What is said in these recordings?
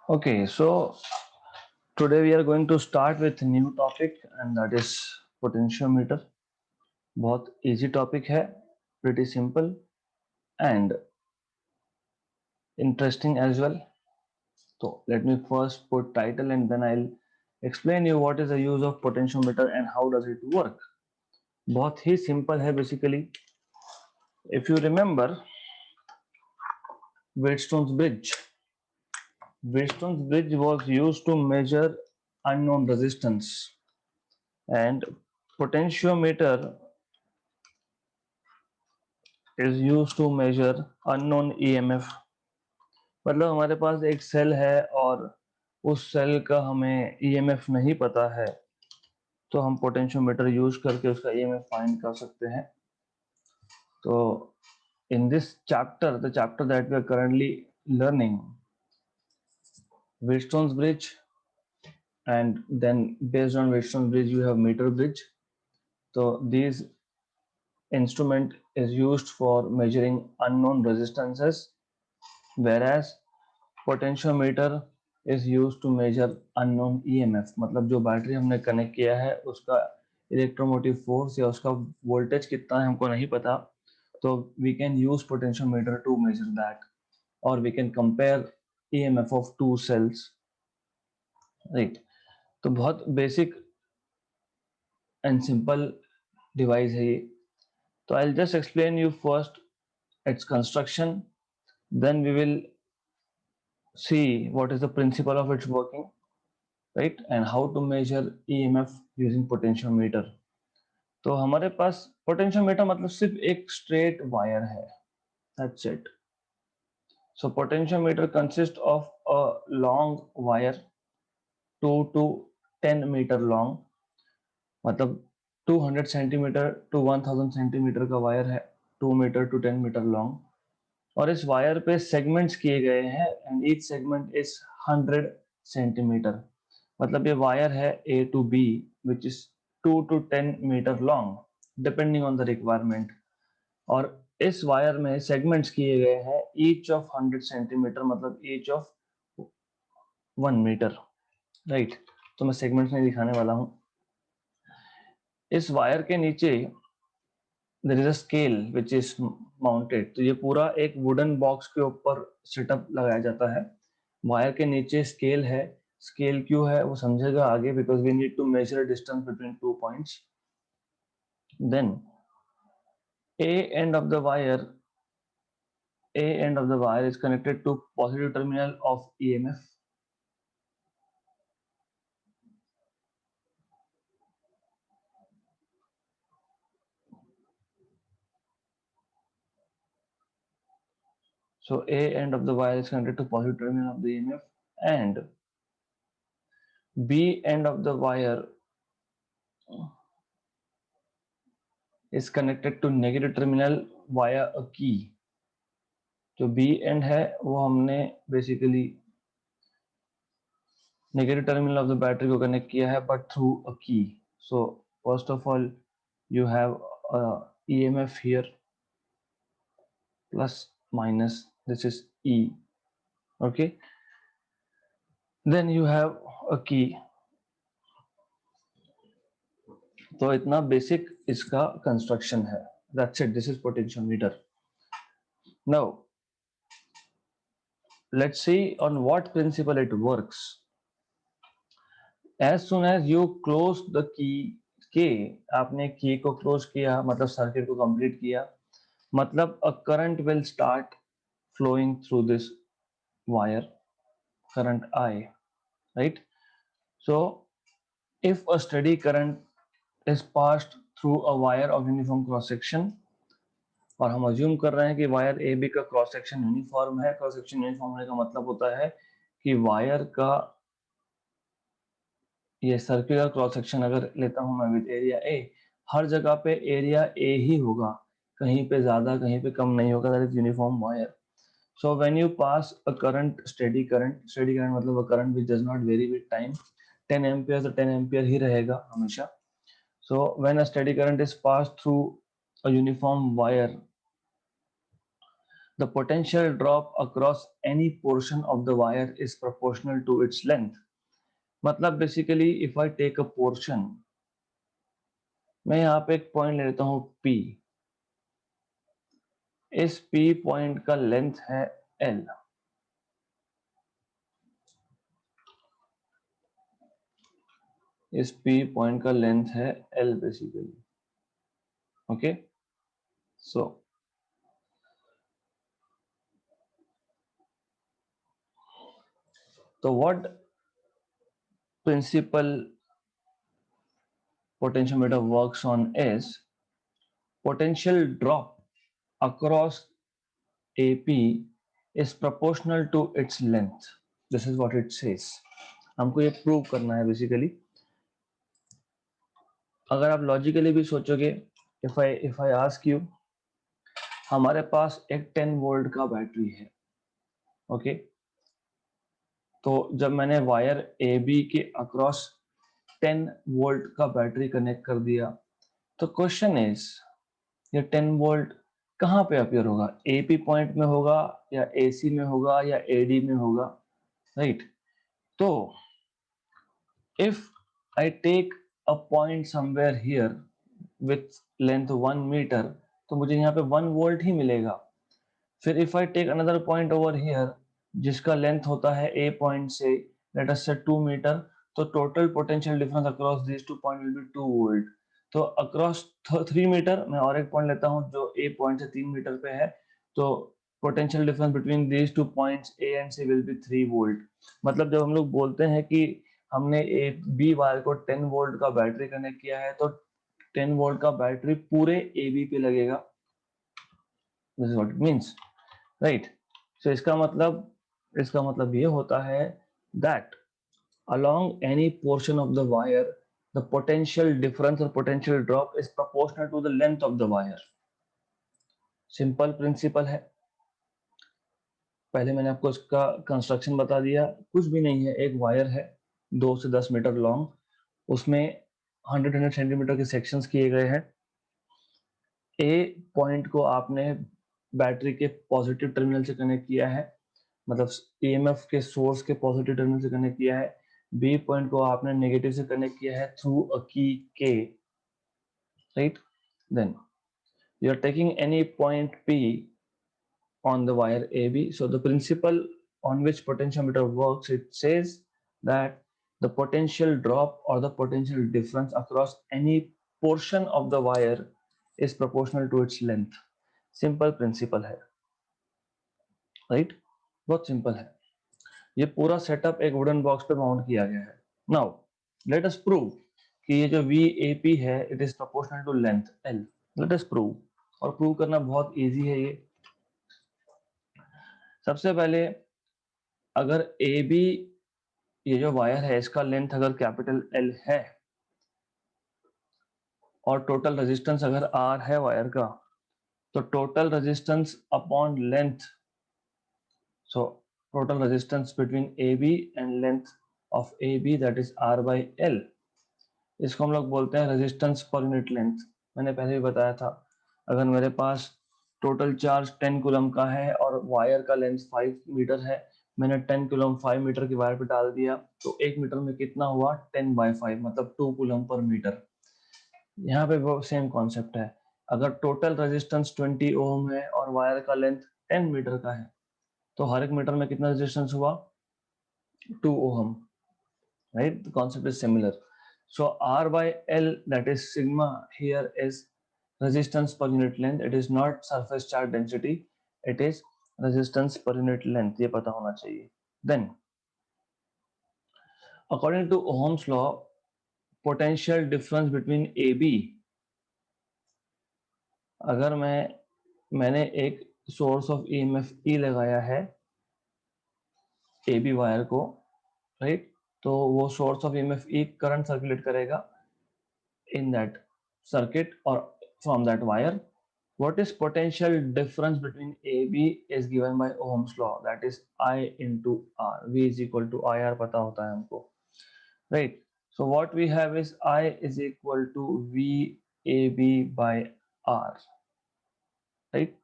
Okay, so today we are going to start with a new topic and that is potentiometer. बहुत easy topic है, pretty simple and interesting as well. So let me first put title and then I'll explain you what is the use of potentiometer and how does it work. बहुत ही simple है basically. If you remember Wheatstone's bridge, Wheatstone's bridge was used to measure unknown resistance and potentiometer is used to measure unknown EMF. मतलब हमारे पास एक cell है और उस cell का हमें EMF नहीं पता है तो हम पोटेंशियोमीटर यूज करके उसका EMF फाइंड कर सकते हैं. तो in this chapter, the chapter that we are currently learning, Wheatstone's bridge, and then based on Wheatstone's bridge you have meter bridge. So these instrument is used for measuring unknown resistances, whereas potentiometer is use to measure unknown EMF. मतलब जो battery हमने connect किया है उसका electromotive force या उसका voltage कितना है हमको नहीं पता, तो we can use potentiometer to measure that और we can compare EMF of two cells, right. तो बहुत बेसिक एंड सिंपल डिवाइस है ये. तो I will just explain you first its construction, then we will see what is the principle of its working, right, and how to measure EMF using potentiometer. तो हमारे पास potentiometer मतलब सिर्फ एक straight wire है, that's it. So potentiometer consists of a long wire 2 to 10 meter long, मतलब 200 centimetre to 1000 centimetre का wire है, 2 metre to 10 metre long. और इस वायर पे सेगमेंट्स किए गए हैं and each segment is 100 centimetre. मतलब ये वायर है A to B which is 2 to 10 metre long depending on the requirement. और इस वायर में सेगमेंट्स किए गए हैं ईच ऑफ 100 सेंटीमीटर, मतलब ईच ऑफ 1 मीटर, राइट. तो मैं सेगमेंट्स नहीं दिखाने वाला हूं. इस वायर के नीचे there is a scale which is mounted. तो ये पूरा एक वुडन बॉक्स के ऊपर सेटअप लगाया जाता है. वायर के नीचे स्केल है. स्केल क्यों है वो समझेगा आगे, because we need to measure distance between two points. Then A end of the wire, A end of the wire is connected to positive terminal of EMF. So A end of the wire is connected to positive terminal of the EMF and B end of the wire is connected to negative terminal via a key. जो B end है वो हमने basically negative terminal of the battery को connect किया है but through a key. So first of all you have a EMF here plus minus, this is E, okay. Then you have a key. तो इतना basic इसका construction है. That's it. This is potentiometer. Now let's see on what principle it works. As soon as you close the key, आपने की को close किया मतलब circuit को कंप्लीट किया, मतलब a current will start flowing through this wire, current I, right. So if a steady current is passed through a wire of uniform cross section, और हम अज्यूम कर रहे हैं कि वायर ए बी का क्रॉस सेक्शन यूनिफॉर्म है. Cross section uniform होने का मतलब होता है कि वायर का ये सर्कुलर क्रॉस सेक्शन अगर लेता हूं मैं विद एरिया ए, हर जगह पे एरिया ए ही होगा, कहीं पे ज्यादा कहीं पे कम नहीं होगा. That is uniform wire. So when you pass a current, steady current मतलब a current which does not vary with time, 10 ampere तो 10 एम्पियर ही रहेगा हमेशा. So when a steady current is pass through a uniform wire, the potential drop across any portion of the wire is proportional to its length. मतलब basically if I take a portion, मैं यहाँ पे एक point ले लेता हूँ P, इस P point का लेंथ है L, इस P पॉइंट का लेंथ है L बेसिकली, ओके। सो तो what principle potentiometer works on is potential drop across AP is proportional to its length. This is what it says. हमको ये prove करना है बेसिकली। अगर आप लॉजिकली भी सोचोगे, इफ आई आस्क यू, हमारे पास एक 10 वोल्ट का बैटरी है, ओके। तो जब मैंने वायर ए बी के अक्रॉस 10 वोल्ट का बैटरी कनेक्ट कर दिया, तो क्वेश्चन इज ये 10 वोल्ट कहाँ पे अपीयर होगा? एपी पॉइंट में होगा या एसी में होगा या एडी में होगा, राइट? तो if I take a point somewhere here with length 1 metre, तो मुझे यहाँ पे 1 वोल्ट ही मिलेगा। फिर if I take another point over here जिसका लेंथ होता है ए पॉइंट से लेट अस से 2 मीटर, तो total potential difference across this two point will be 2 volt. तो अक्रॉस 3 मीटर, मैं और एक पॉइंट लेता हूँ जो ए पॉइंट से 3 मीटर पे है, तो potential difference between these two points A and C will be 3 volt. मतलब जब हम लोग बोलते हैं कि हमने ए बी वायर को 10 वोल्ट का बैटरी कनेक्ट किया है, तो 10 वोल्ट का बैटरी पूरे ए बी पे लगेगा। This is what it means, right? So इसका मतलब ये होता है that along any portion of the wire the potential difference or potential drop is proportional to the length of the wire. Simple principal है। पहले मैंने आपको इसका कंस्ट्रक्शन बता दिया, कुछ भी नहीं है, एक वायर है 2 से 10 मीटर लॉन्ग, उसमें 100 सेंटीमीटर के सेक्शंस किए गए हैं। ए पॉइंट को आपने बैटरी के पॉजिटिव टर्मिनल से कनेक्ट किया है, मतलब ईएमएफ के सोर्स के पॉजिटिव टर्मिनल से कनेक्ट किया है। बी पॉइंट को आपने नेगेटिव से कनेक्ट किया है through a key K, right? Then you are taking any point P on the wire AB. So the principle on which potentiometer works, it says that the potential drop or the potential difference across any portion of the wire is proportional to its length. Simple principal है, right? बहुत simple है। ये पूरा setup एक wooden box पे mount किया गया है। नाउ लेट अस प्रूव कि ये जो VAP है it is proportional to length L। Let us prove, और प्रूव करना बहुत इजी है ये। सबसे पहले अगर AB, ये जो वायर है इसका लेंथ अगर कैपिटल L है और टोटल रेजिस्टेंस अगर R है वायर का, तो total resistance upon length, so total resistance between AB and length of AB, that is R by L, इसको हम लोग बोलते हैं रेजिस्टेंस पर यूनिट लेंथ। मैंने पहले भी बताया था, अगर मेरे पास टोटल चार्ज 10 कूलम का है और वायर का लेंथ 5 मीटर है, मैंने 10 कूलम 5 मीटर की वायर पे डाल दिया, तो 1 मीटर में कितना हुआ? 10/5, मतलब 2 कूलम पर मीटर। यहाँ पे वो सेम कॉन्सेप्ट है। अगर टोटल रेजिस्टेंस 20 ओम है और वायर का लेंथ 10 मीटर का है, तो हर एक मीटर में कितना रेजिस्टेंस हुआ? 2 ओम, right? The concept is similar. So R by L, that is sigma here, is resistance per unit length. It is not surface charge density. It is resistance per unit length. ये पता होना चाहिए। Then, according to Ohm's law, potential difference between AB, अगर मैंने एक source of EMF E लगाया है AB wire को, राइट? तो वो source of EMF E current circulate करेगा in that circuit or from that wire. What is potential difference between AB is given by Ohm's law, that is I into R. V is equal to IR, पता होता है हमको, right? So what we have is I is equal to VAB by R, right?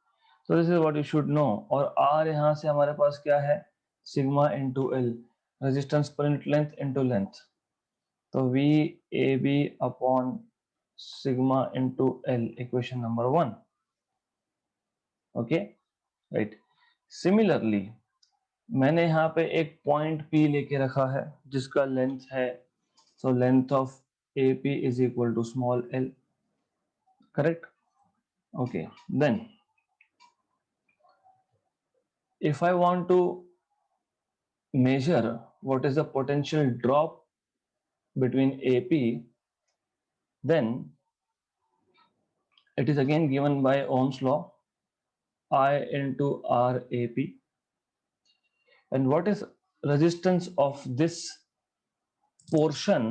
तो this is what you should know. और R यहाँ से हमारे पास क्या है, sigma into L, resistance per unit length into length, तो V A B upon sigma into L, equation number 1। Okay right. Similarly मैंने यहाँ पे एक पॉइंट P लेके रखा है जिसका लेंथ है, so length of AP is equal to small l, correct. Okay, then if I want to measure what is the potential drop between AP, then it is again given by Ohm's law, I into RAP. And what is resistance of this portion?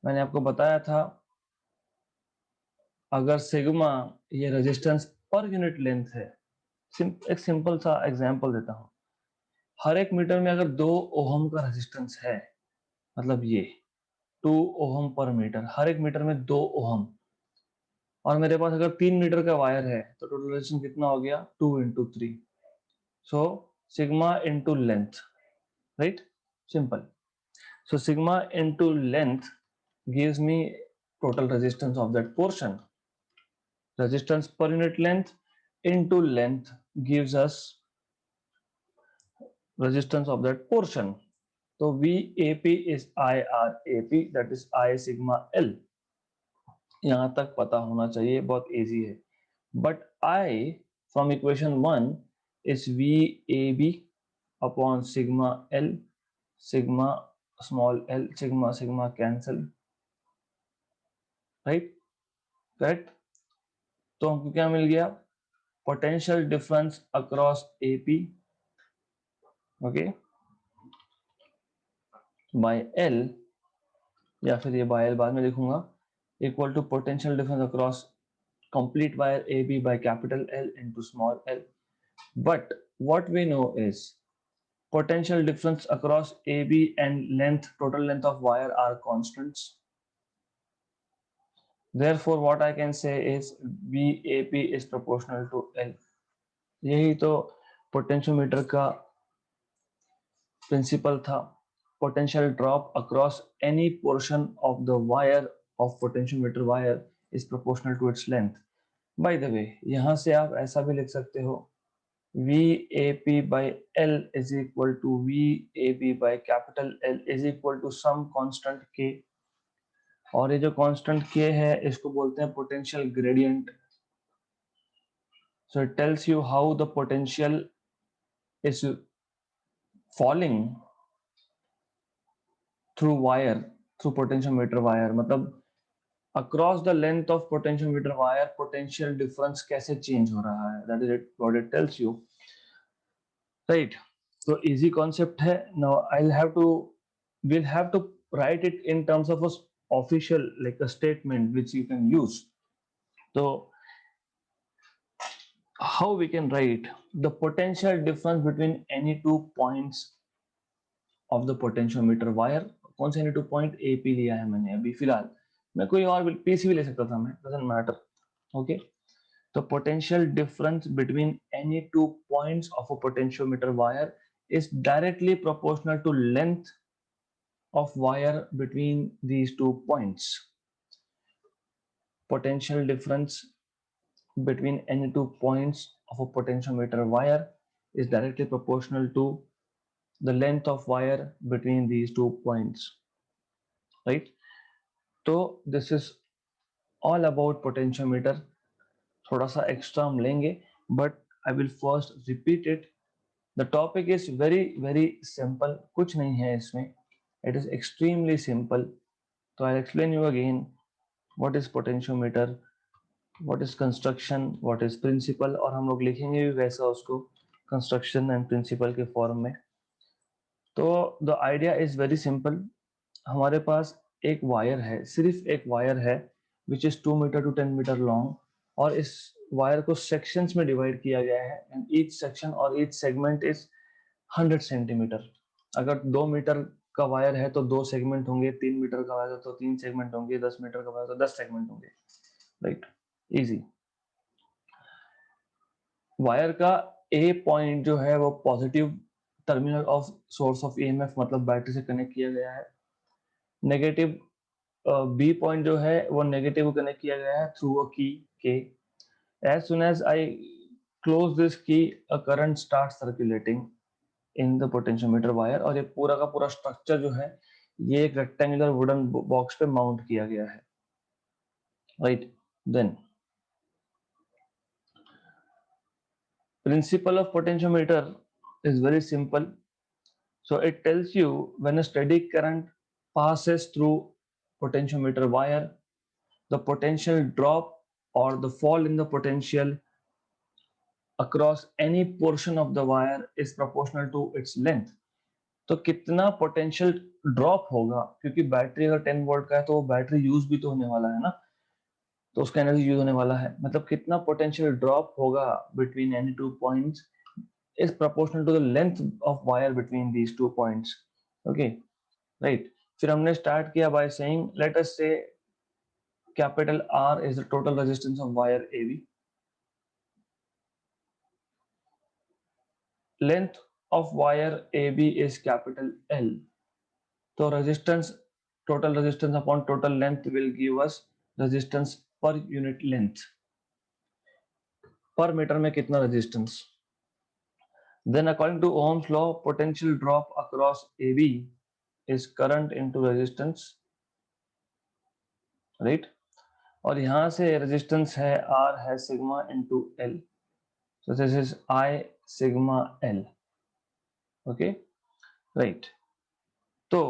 मैंने आपको बताया था, अगर sigma ये resistance per unit length है, एक simple सा example देता हूं, हर एक मीटर में अगर 2 ओहम का रेजिस्टेंस है, मतलब ये 2 ओहम पर मीटर, हर एक मीटर में 2 ओहम, और मेरे पास अगर 3 मीटर का वायर है तो टोटल रेजिस्टेंस कितना हो गया, 2 into 3, so sigma into length, right, simple. So sigma into length gives me total resistance of that portion. Resistance per unit length into length gives us resistance of that portion. So VAP is IRAP, that is I sigma L. यहाँ तक पता होना चाहिए, बहुत easy है. But I from equation 1 is VAB upon sigma L, sigma small l, sigma sigma cancel, right? Correct? तो हमको क्या मिल गया, potential difference across AP, okay, by L, या फिर ये बाय L बाद में लिखूंगा, equal to potential difference across complete wire AB by capital L into small l. But what we know is potential difference across AB and length, total length of wire are constants. Therefore what I can say is VAP is proportional to L. यही तो potentiometer का principal था, potential drop across any portion of the wire of potentiometer wire is proportional to its length. By the way, यहाँ से आप ऐसा भी लिख सकते हो, VAP by L is equal to VAB by capital L is equal to some constant K, और ये जो constant K है इसको बोलते हैं potential gradient. So it tells you how the potential is falling through wire, through potentiometer wire, मतलब across the length of potentiometer wire potential difference कैसे change हो रहा है, that is it, what it tells you, right? So easy concept है. Now we'll have to write it in terms of a official, like a statement which you can use. So how we can write the potential difference between any 2 points of the potentiometer wire, कौन से any 2 point AP लिया है मैंने अभी फिलहाल, मैं कोई और PC भी ले सकता था मैं, doesn't matter, okay? The potential difference between any 2 points of a potentiometer wire is directly proportional to length of wire between these 2 points. Potential difference between any 2 points of a potentiometer wire is directly proportional to the length of wire between these 2 points, right? So this is all about potentiometer. थोड़ा सा extra हम लेंगे, but I will first repeat it. The topic is very very simple, कुछ नहीं है इसमें, it is extremely simple. तो I explain you again what is potentiometer, what is construction, what is principle, और हम लोग लिखेंगे भी वैसा उसको कंस्ट्रक्शन एंड प्रिंसिपल के फॉर्म में. तो the idea is very simple. हमारे पास एक वायर है, सिर्फ एक वायर है, which is 2 metre to 10 metre long, और इस वायर को सेक्शंस में डिवाइड किया गया है, एंड ईच सेक्शन और ईच सेगमेंट इज 100 सेंटीमीटर. अगर 2 मीटर का वायर है तो 2 सेगमेंट होंगे, 3 मीटर का वायर है तो 3 सेगमेंट होंगे, 10 मीटर का वायर तो 10 सेगमेंट होंगे, राइट, इजी. वायर का ए पॉइंट जो है वो positive terminal of source of EMF मतलब बैटरी से कनेक्ट किया गया है। नेगेटिव बी पॉइंट जो है वो नेगेटिव कनेक्ट किया गया है थ्रू अ की के। As soon as I close this key, a current start circulating in the potentiometer wire, और ये पूरा का पूरा स्ट्रक्चर जो है ये एक रेक्टेंगुलर वुडन बॉक्स पे माउंट किया गया है, right. Then principle of potentiometer is very simple. So it tells you when a steady current passes through potentiometer wire, the potential drop or the fall in the potential across any portion of the wire is proportional to its length. तो कितना potential drop होगा, क्योंकि battery अगर 10 volt का है तो वो battery use भी तो होने वाला है ना, तो उसका एनर्जी यूज होने वाला है, मतलब कितना पोटेंशियल ड्रॉप होगा between any two points is proportional to the length of wire between these 2 points. Okay, right. फिर हमने start किया by saying let us say capital R is the total resistance of wire AB. Length of wire AB is capital L. So resistance, total resistance upon total length will give us resistance per unit length. Per meter में कितना resistance? Then according to Ohm's law, potential drop across AB is current into resistance, right? और यहाँ से resistance है R है sigma into L, so this is I sigma L, okay, right. तो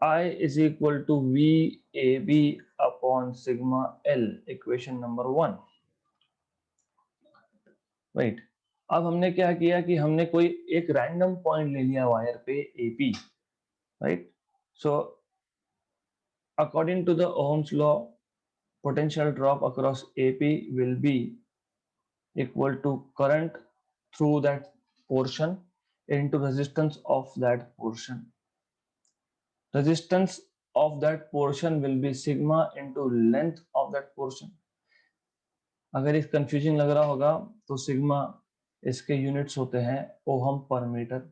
I is equal to VAB upon sigma L, equation number 1, right. अब हमने क्या किया कि हमने कोई एक रैंडम पॉइंट ले लिया वायर पे AP, right. So according to the Ohm's law, potential drop across AP will be equal to current through that portion into resistance of that portion. Resistance of that portion will be sigma into length of that portion. अगर इस confusing लग रहा होगा तो sigma इसके units होते हैं ohm पर मीटर,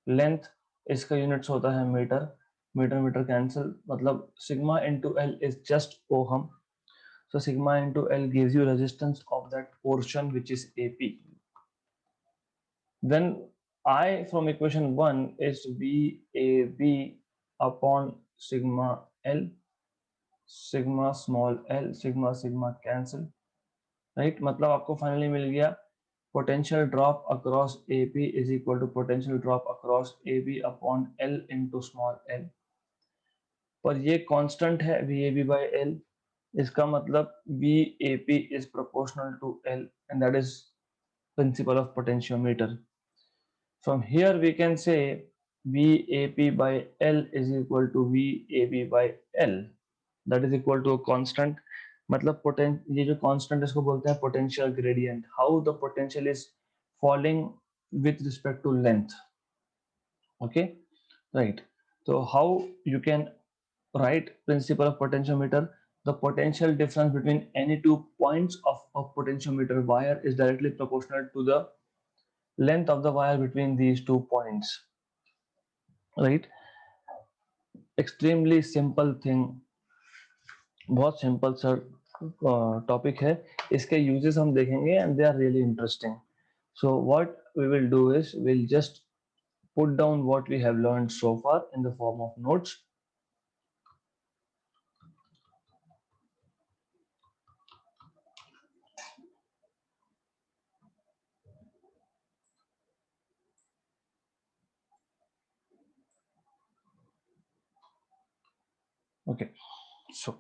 लेंथ इसका यूनिट्स होता है मीटर, मीटर मीटर कैंसिल, मतलब sigma into L is just ohm. So sigma into L gives you resistance of that portion which is AP. Then I from equation 1 is VAB upon sigma L, sigma small l, sigma sigma cancel, right? मतलब आपको finally मिल गया potential drop across AP is equal to potential drop across AB upon L into small l. पर ये constant है VAB by L, इसका मतलब VAP is proportional to L, and that is principle of potentiometer. From here we can say VAP by L is equal to VAB by L, that is equal to a constant. मतलब ये जो constant इसको बोलते हैं potential gradient, how the potential is falling with respect to length. Okay, right. So how you can write principle of potentiometer? The potential difference between any 2 points of a potentiometer wire is directly proportional to the length of the wire between these 2 points, right? Extremely simple thing, बहुत simple सा topic है, इसके uses हम देखेंगे and they are really interesting. So what we will do is we'll just put down what we have learned so far in the form of notes. Okay, so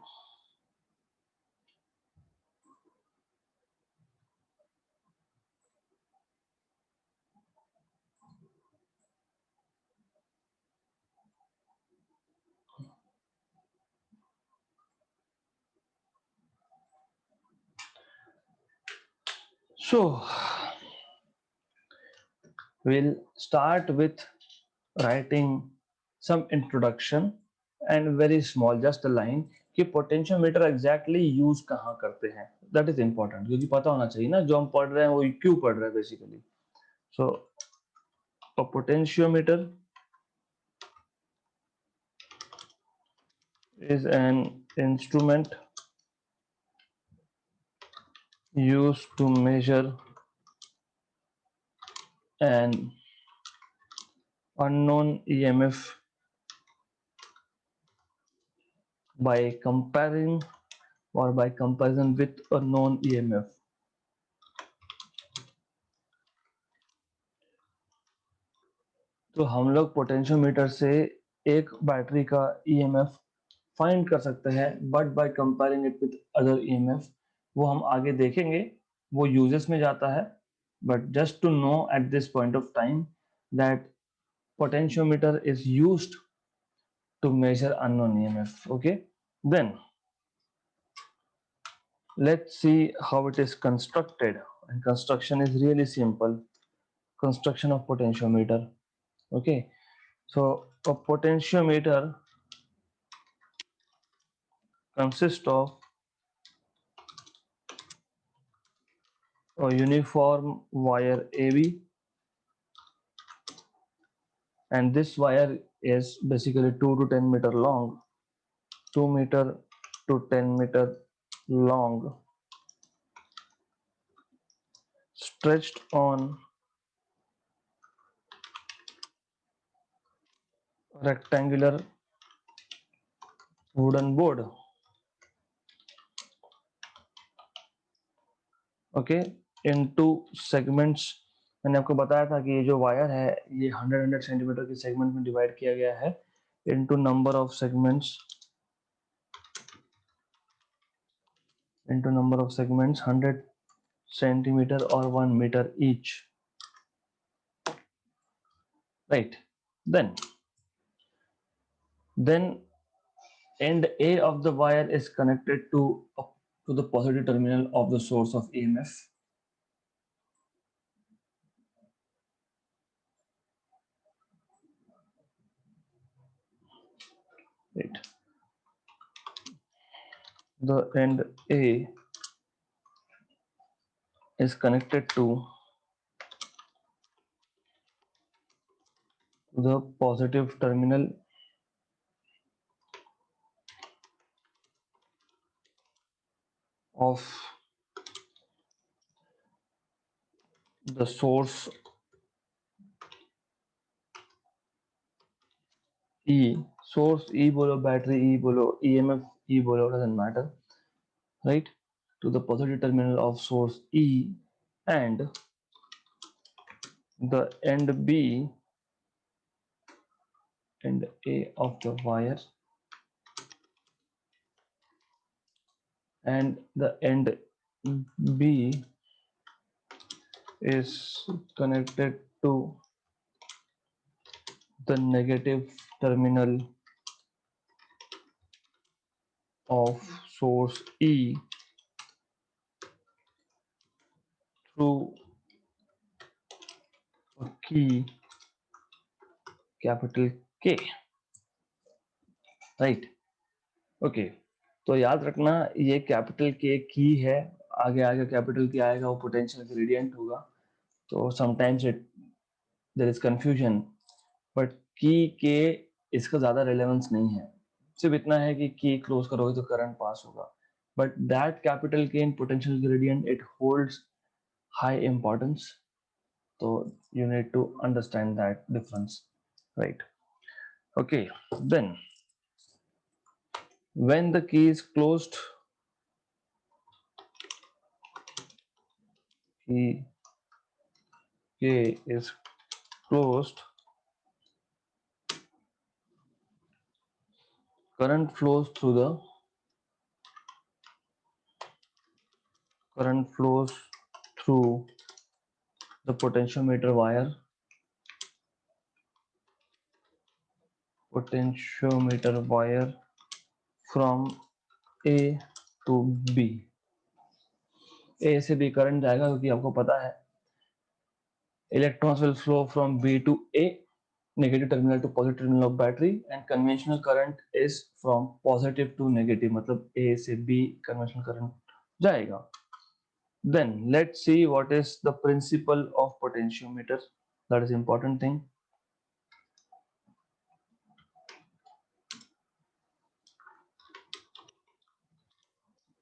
we'll start with writing some introduction and very small, just a line. कि potentiometer exactly use कहाँ करते हैं, that is important, क्योंकि पता होना चाहिए ना जो हम पढ़ रहे हैं वो क्यों पढ़ रहे हैं basically. So a potentiometer is an instrument used to measure an unknown EMF by comparing or by comparison with a known EMF. तो हम लोग पोटेंशियोमीटर से एक बैटरी का ईएमएफ फाइंड कर सकते हैं, but by comparing it with other EMF. वो हम आगे देखेंगे, वो यूजेस में जाता है. But just to know at this point of time that potentiometer is used to measure unknown EMF. Okay, then let's see how it is constructed. And construction is really simple. Construction of potentiometer. Okay, so a potentiometer consists of a uniform wire AB, and this wire is basically 2 to 10 meter long, 2 meter to 10 meter long, stretched on rectangular wooden board. Okay, into segments. मैंने आपको बताया था कि ये जो wire है ये 100 centimetre के सेगमेंट में डिवाइड किया गया है into number of segments, 100 centimetre और 1 metre each. Right, then end A of the wire is connected to the positive terminal of the source of EMF. Right. The end A is connected to the positive terminal of the source E. Source E बोलो, battery E बोलो, EMF E बोलो, doesn't matter, right? To the positive terminal of source E, and the end B, end A of the wire, and the end B is connected to the negative terminal of source E through a key capital K. Right, okay. तो याद रखना ये capital के की है, आगे आगे capital की आएगा वो पोटेंशियल ग्रेडियंट होगा. तो sometimes it there is confusion, but key K इसका ज्यादा रिलेवेंस नहीं है. सिर्फ इतना है कि की क्लोज करोगे तो करंट पास होगा, बट दैट कैपिटल के in potential gradient it holds high importance. तो you need to understand that difference, right? Okay, then when the key is closed, key K is closed, current flows through the potentiometer wire, from A to B. A से B current जाएगा क्योंकि आपको पता है electrons will flow from B to A, negative terminal to positive terminal of battery, and conventional current is from positive to negative, मतलब A से B conventional current जाएगा. Then let's see what is the principle of potentiometer. That is important thing.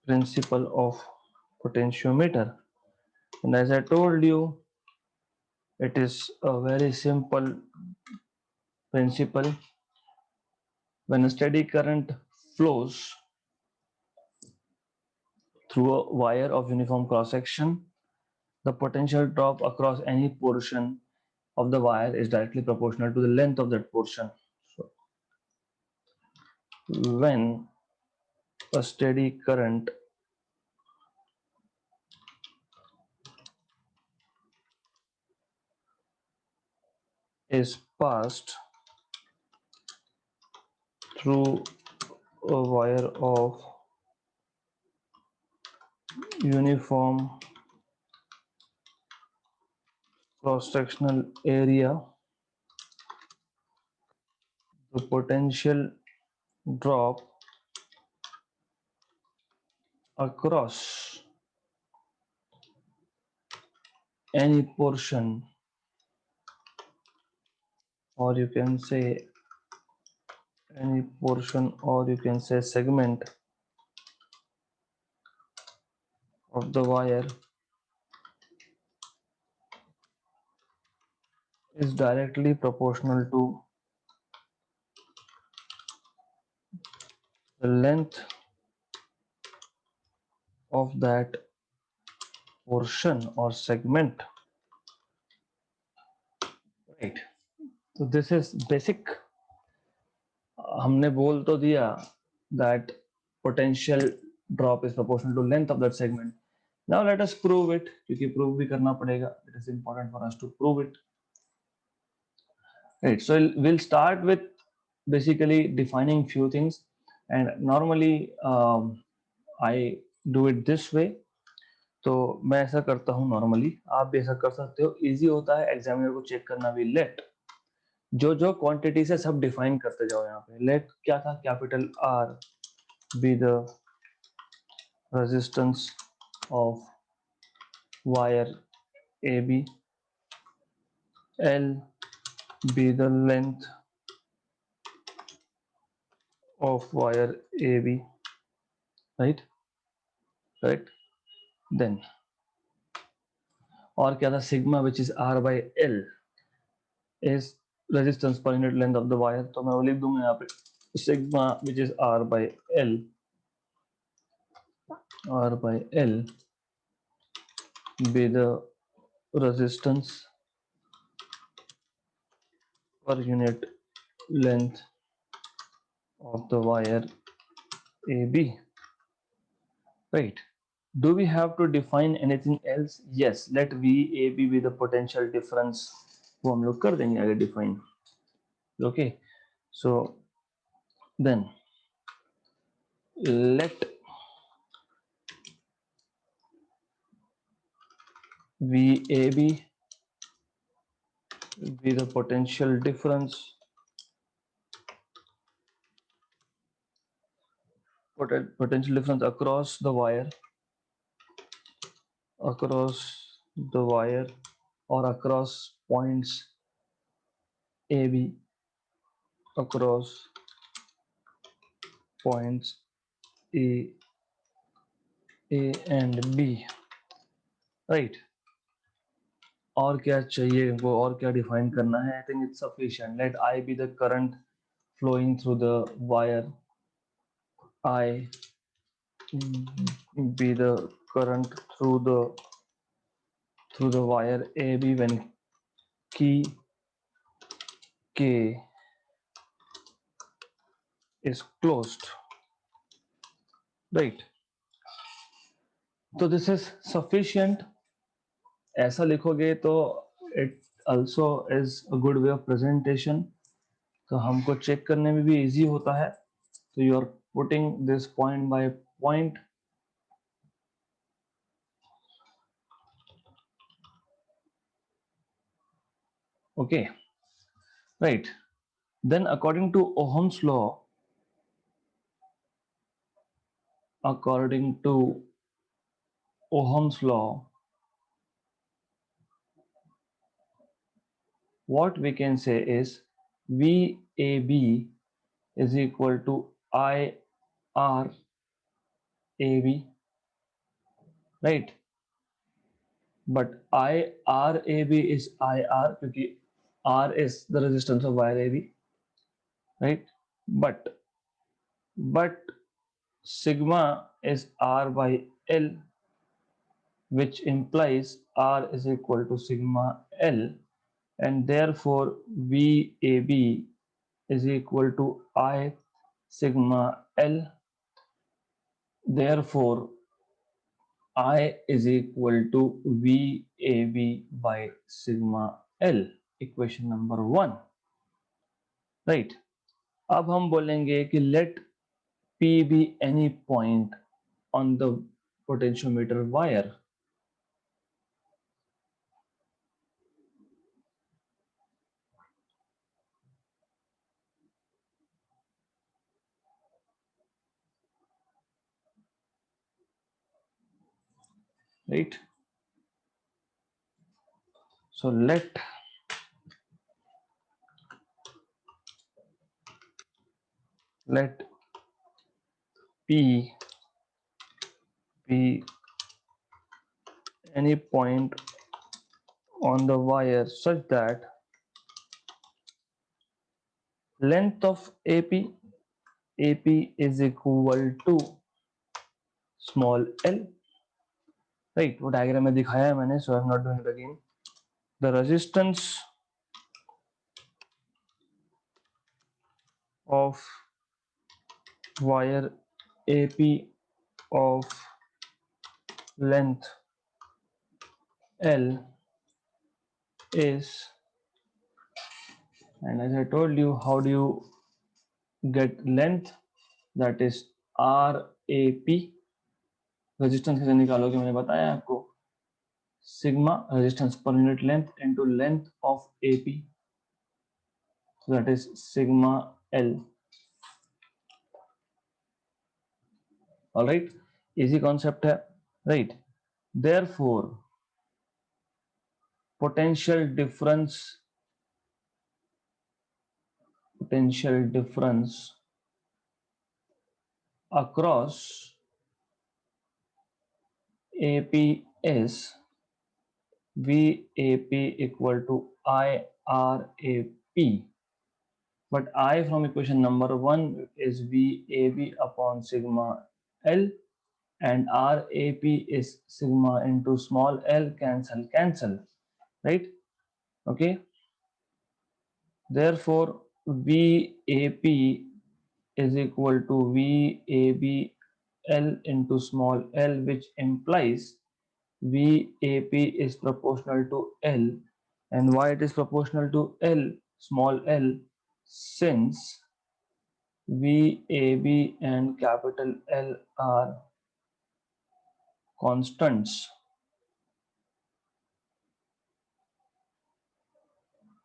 Principle of potentiometer, and as I told you, it is a very simple principle. When a steady current flows through a wire of uniform cross section, the potential drop across any portion of the wire is directly proportional to the length of that portion. So when a steady current is passed through a wire of uniform cross-sectional area, the potential drop across any portion, or you can say any portion, or you can say segment of the wire, is directly proportional to the length of that portion or segment, right? So this is basic. हमने बोल तो दिया that potential drop is proportional to length of that segment. Now let us prove it, क्योंकि prove भी करना पड़ेगा. It is important for us to prove it. Right. So we'll start with basically defining few things, and normally I do it this way. तो मैं ऐसा करता हूँ normally, आप भी ऐसा कर सकते हो. इजी होता है एग्जामिनर को चेक करना भी. लेट जो क्वांटिटी से सब डिफाइन करते जाओ. यहाँ पे लेट क्या था, capital R be the resistance of wire A B, L be the length of wire A B, right, correct. Then और क्या था, sigma which is R by L is resistance per unit length of the wire. तो मैं वो लिख दूंगा यहाँ पे sigma which is R by L, R by L be the resistance per unit length of the wire AB. Right. Do we have to define anything else? Yes. Let VAB be the potential difference. वो हम लोग कर देंगे आगे define. Okay. So then let VAB be the potential difference across the wire or across points AB, across points A and B, right. और क्या चाहिए वो, और क्या डिफाइन करना है? I think it's sufficient. Let I be the current flowing through the wire, I be the current through the wire AB when key K is closed, right. तो this is sufficient. ऐसा लिखोगे तो it also is a good way of presentation, तो हमको check करने में भी easy होता है. तो you are putting this point by point. Okay. right? Then according to Ohm's law, what we can say is VAB is equal to IRAB, right? But IRAB is IR because R is the resistance of wire AB, right? But but sigma is R by L, which implies R is equal to sigma L, and therefore VAB is equal to I sigma L. Therefore, I is equal to VAB by sigma L. Equation number 1, right? अब हम बोलेंगे कि let P be any point on the potentiometer wire, right? So let P be any point on the wire such that length of AP is equal to small l, right? वो diagram में दिखाया है मैंने, so I'm not doing it again. The resistance of wire AP of length L is, and as I told you, how do you get length? That is RAP. Resistance कैसे निकालोगे मैंने बताया आपको, sigma resistance per unit length into length of AP, that is sigma L. Alright, easy concept है, right? Therefore potential difference across AP is VAP equal to IRAP, but I from equation number 1 is VAB upon sigma L, and RAP is sigma into small l, cancel, right? Okay, therefore VAP is equal to VABL into small l, which implies VAP is proportional to L. And why it is proportional to L, small l? Since VAB and capital L are constants.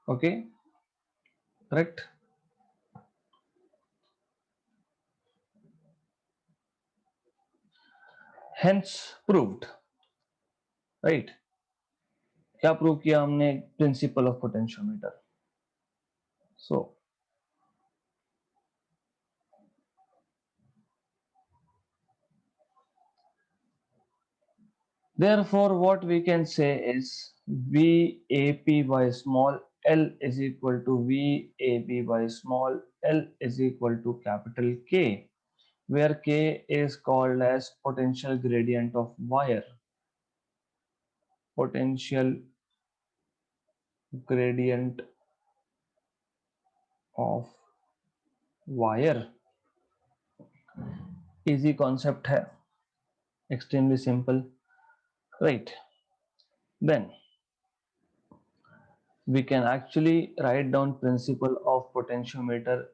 Okay, correct? Hence proved, right? क्या prove किया हमने? Principle of potentiometer. So therefore what we can say is VAP by small l is equal to VAB by small l is equal to capital K, where K is called as potential gradient of wire. Potential gradient of wire. Easy concept है, extremely simple, right? Then we can actually write down principle of potentiometer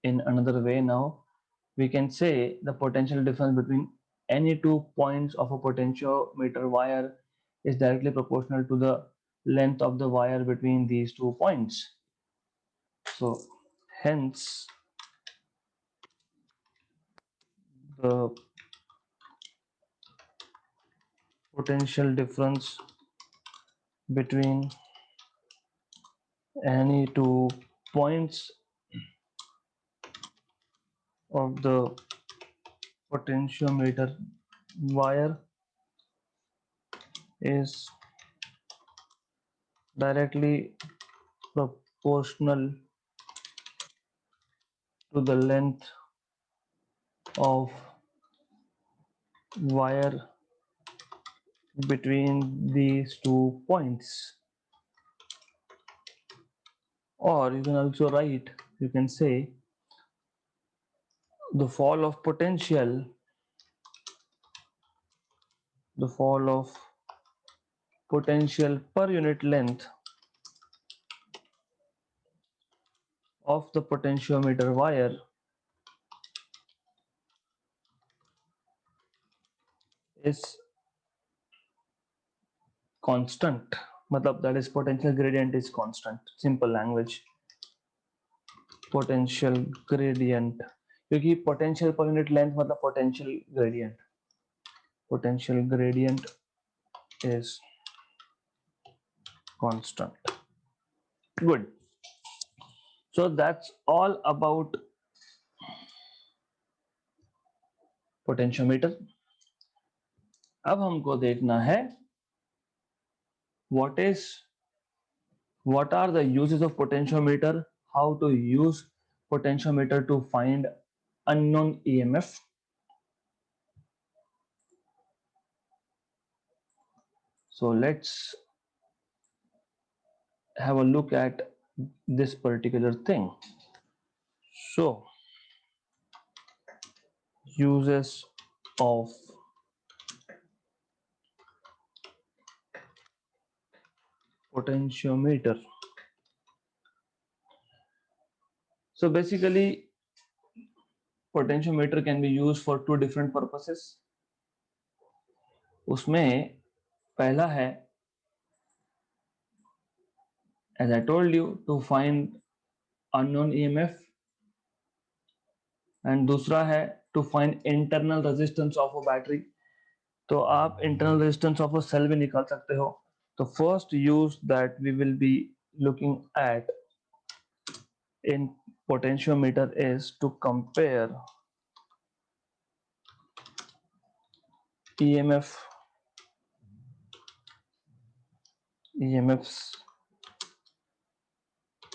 in another way. Now we can say the potential difference between any 2 points of a potentiometer wire is directly proportional to the length of the wire between these 2 points. So hence the potential difference between any two points of the potentiometer wire is directly proportional to the length of wire between these two points. Or you can also write, you can say the fall of potential, the fall of potential per unit length of the potentiometer wire is constant. मतलब that is potential gradient is constant. Simple language. Potential gradient, क्योंकि potential per unit length मतलब potential gradient. Potential gradient is constant. Good. So that's all about potentiometer. अब हमको देखना है what are the uses of potentiometer, how to use potentiometer to find unknown EMF. So let's have a look at this particular thing. So uses of potentiometer. So basically potentiometer can be used for two different purposes. उसमें पहला है, as I told you, to find unknown EMF, and दूसरा है to find internal resistance of a battery. तो आप internal resistance of a cell भी निकाल सकते हो. The first use that we will be looking at in potentiometer is to compare EMFs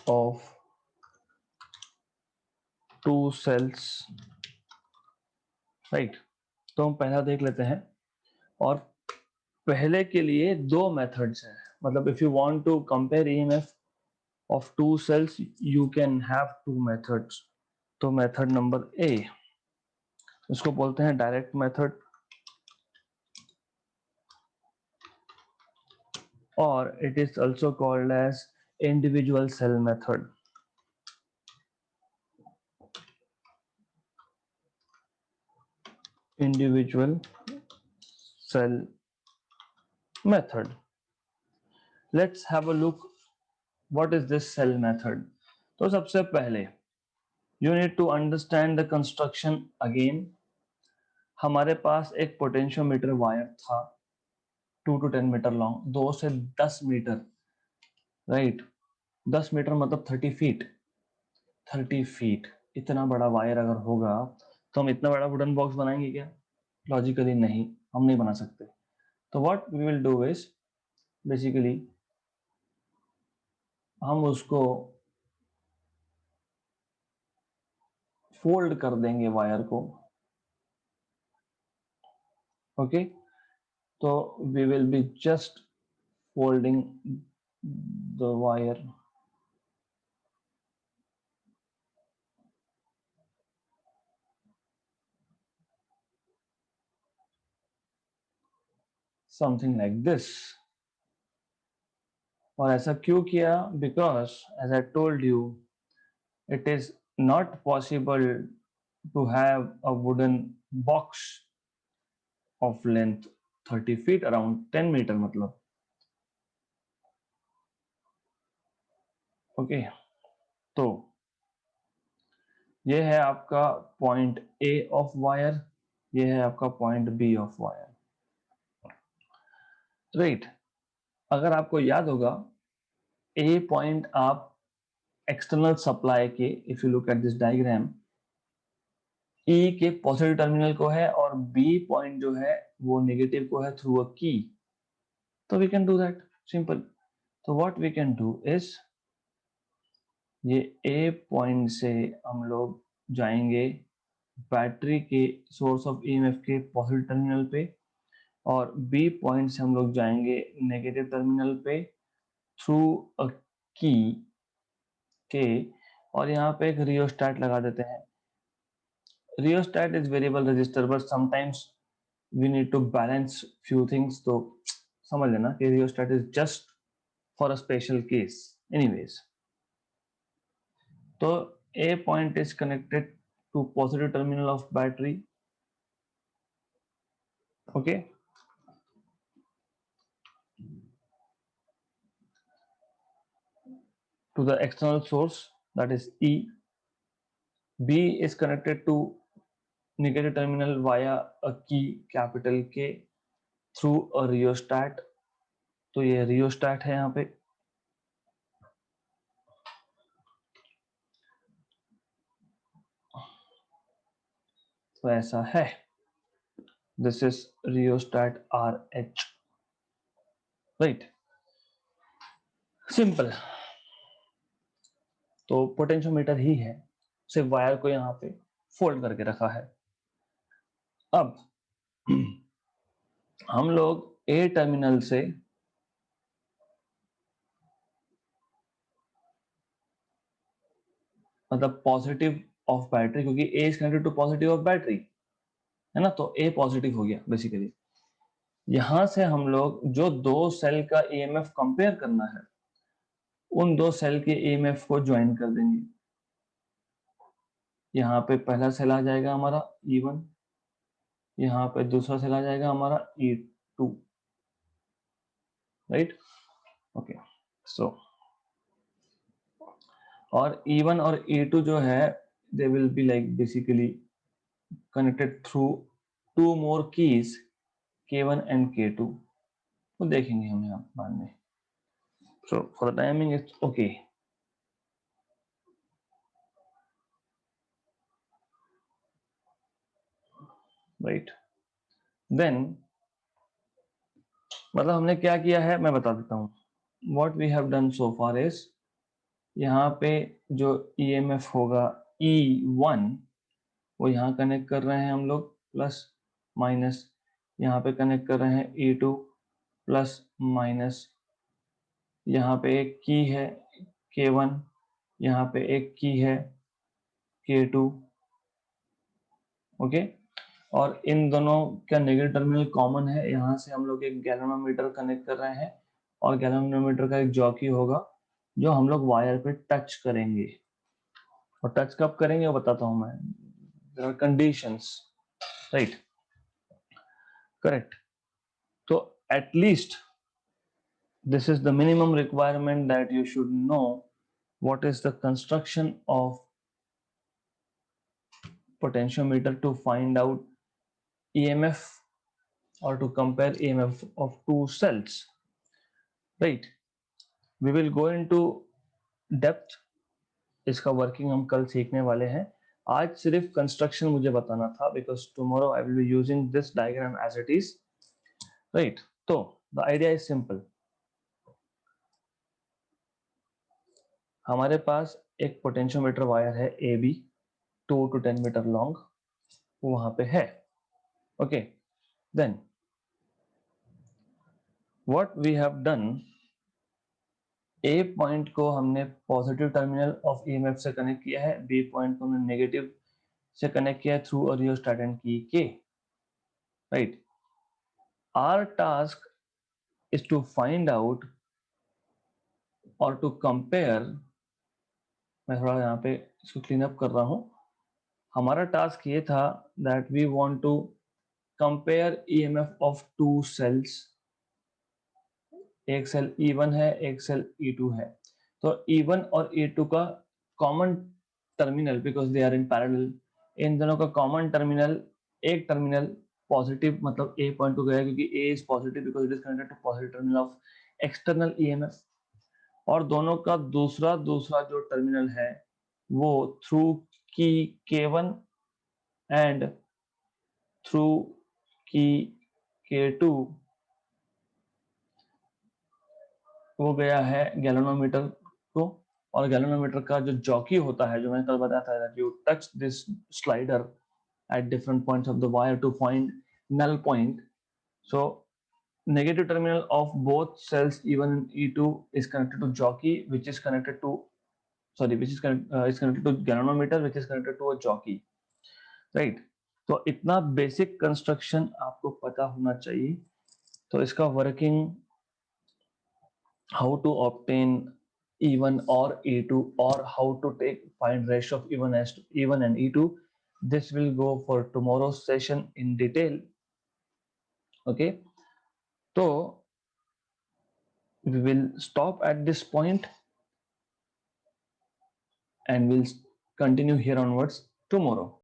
of two cells, right? तो हम पहला देख लेते हैं, और पहले के लिए दो मेथड्स हैं. मतलब if you want to compare EMF of two cells you can have two methods. तो मेथड नंबर ए, इसको बोलते हैं डायरेक्ट मेथड, और it is also called as individual cell method. Individual cell method. Let's have a look what is this cell method. तो सबसे पहले you need to understand the construction again. हमारे पास एक पोटेंशियोमीटर वायर था 2 to 10 metre long, 2 से 10 metre, right? 10 metre मतलब 30 feet. 30 feet इतना बड़ा वायर अगर होगा तो हम इतना बड़ा वुडन बॉक्स बनाएंगे क्या? लॉजिकली नहीं, हम नहीं बना सकते. तो what we will do is basically हम उसको फोल्ड कर देंगे वायर को. ओके, तो we will be just folding the wire. Something like this. और ऐसा क्यों किया? Because as I told you it is not possible to have a wooden box of length 30 feet, around 10 meter मतलब. Okay, तो ये है आपका पॉइंट ए ऑफ वायर, ये है आपका point B of wire, right. अगर आपको याद होगा, ए पॉइंट आप एक्सटर्नल सप्लाई के, if you look at this diagram, E के पॉजिटिव टर्मिनल को है और बी पॉइंट जो है वो नेगेटिव को है थ्रू अ की। तो we can do that simple. तो what we can do is, ये ए पॉइंट से हम लोग जाएंगे बैटरी के सोर्स ऑफ ईएमएफ के पॉजिटिव टर्मिनल पे, और बी पॉइंट से हम लोग जाएंगे नेगेटिव टर्मिनल पे थ्रू अ की के, और यहाँ पे एक रियोस्टैट लगा देते हैं। Rheostat is variable resistor, but sometimes we need to balance few things, तो समझ लेना कि rheostat is just for a special case anyways. तो A point is connected to positive terminal of battery, okay, to the external source, that is E. B is connected to negative terminal via a key capital K through a rheostat. तो ये rheostat है यहाँ पे। तो ऐसा है, this is rheostat RH, right, simple। तो potentiometer ही है, सिर्फ वायर को यहाँ पे फोल्ड करके रखा है। अब हम लोग ए टर्मिनल से मतलब पॉजिटिव ऑफ बैटरी, क्योंकि A is connected to positive of battery, है ना, तो ए पॉजिटिव हो गया बेसिकली। यहां से हम लोग जो दो सेल का ईएमएफ कंपेयर करना है, उन दो सेल के ईएमएफ को ज्वाइन कर देंगे। यहाँ पे पहला सेल आ जाएगा हमारा E1, यहाँ पे दूसरा सेल आ जाएगा हमारा E2, राइट, ओके। सो और E1 और E2 जो है, they will be like basically connected through two more keys K1 and K2, वो देखेंगे हम यहाँ बाद में। So for the timing it's okay, right, then मतलब हमने क्या किया है मैं बता देता हूँ। What we have done so far is, यहाँ पे जो EMF होगा E1, वो यहाँ कनेक्ट कर रहे हैं हम लोग प्लस माइनस, यहाँ पे कनेक्ट कर रहे हैं E2 प्लस माइनस, यहाँ पे एक की है K1, यहाँ पे एक की है K2, ओके। और इन दोनों का नेगेटिव टर्मिनल कॉमन है, यहाँ से हम लोग एक गैल्वेनोमीटर कनेक्ट कर रहे हैं, और गैल्वेनोमीटर का एक जॉकी होगा जो हम लोग वायर पे टच करेंगे। और टच कब करेंगे वो बताता हूँ मैं, there are conditions, right, correct. तो at least this is the minimum requirement that you should know what is the construction of potentiometer to find out EMF or to compare EMF of two cells, right? We will go into depth, इसका working हम कल सीखने वाले हैं। आज सिर्फ construction मुझे बताना था, because tomorrow I will be using this diagram as it is, right. तो द आइडिया इज सिंपल, हमारे पास एक पोटेंशियोमीटर वायर है A B, 2 to 10 metre long, वो वहां पे है, okay. Then what we have done, A point को हमने पॉजिटिव टर्मिनल ऑफ ईएमएफ से कनेक्ट किया है, बी पॉइंट को हमने नेगेटिव से कनेक्ट किया है through a rheostat and key K, right. Our task is to find out और टू कंपेयर, मैं थोड़ा यहाँ पे इसको क्लीन अप कर रहा हूँ। हमारा टास्क ये था that we want to compare EMF of two cells, एक सेल E1 है, एक सेल E2 है। तो E1 और E2 का common terminal because they are in parallel, इन दोनों का कॉमन टर्मिनल, एक टर्मिनल पॉजिटिव मतलब ए पॉइंट को गया क्योंकि A is positive because it is connected to positive terminal of external EMF, और दोनों का दूसरा दूसरा जो टर्मिनल है वो थ्रू की K1 एंड थ्रू की K2 वो गया है गैल्वेनोमीटर को। और गैल्वेनोमीटर का जो जॉकी होता है, जो मैंने कल बताया था that you touch this slider at different points of the wire to find null point. So negative terminal of both cells E1 and E2 is connected to jockey, which is connected to is connected to galvanometer, which is connected to a jockey, right? तो इतना basic construction आपको पता होना चाहिए। तो इसका working, how to obtain E1 or E2, or how to find ratio of E1 and E2, this will go for tomorrow's session in detail. Okay, so we will stop at this point and we'll continue here onwards tomorrow.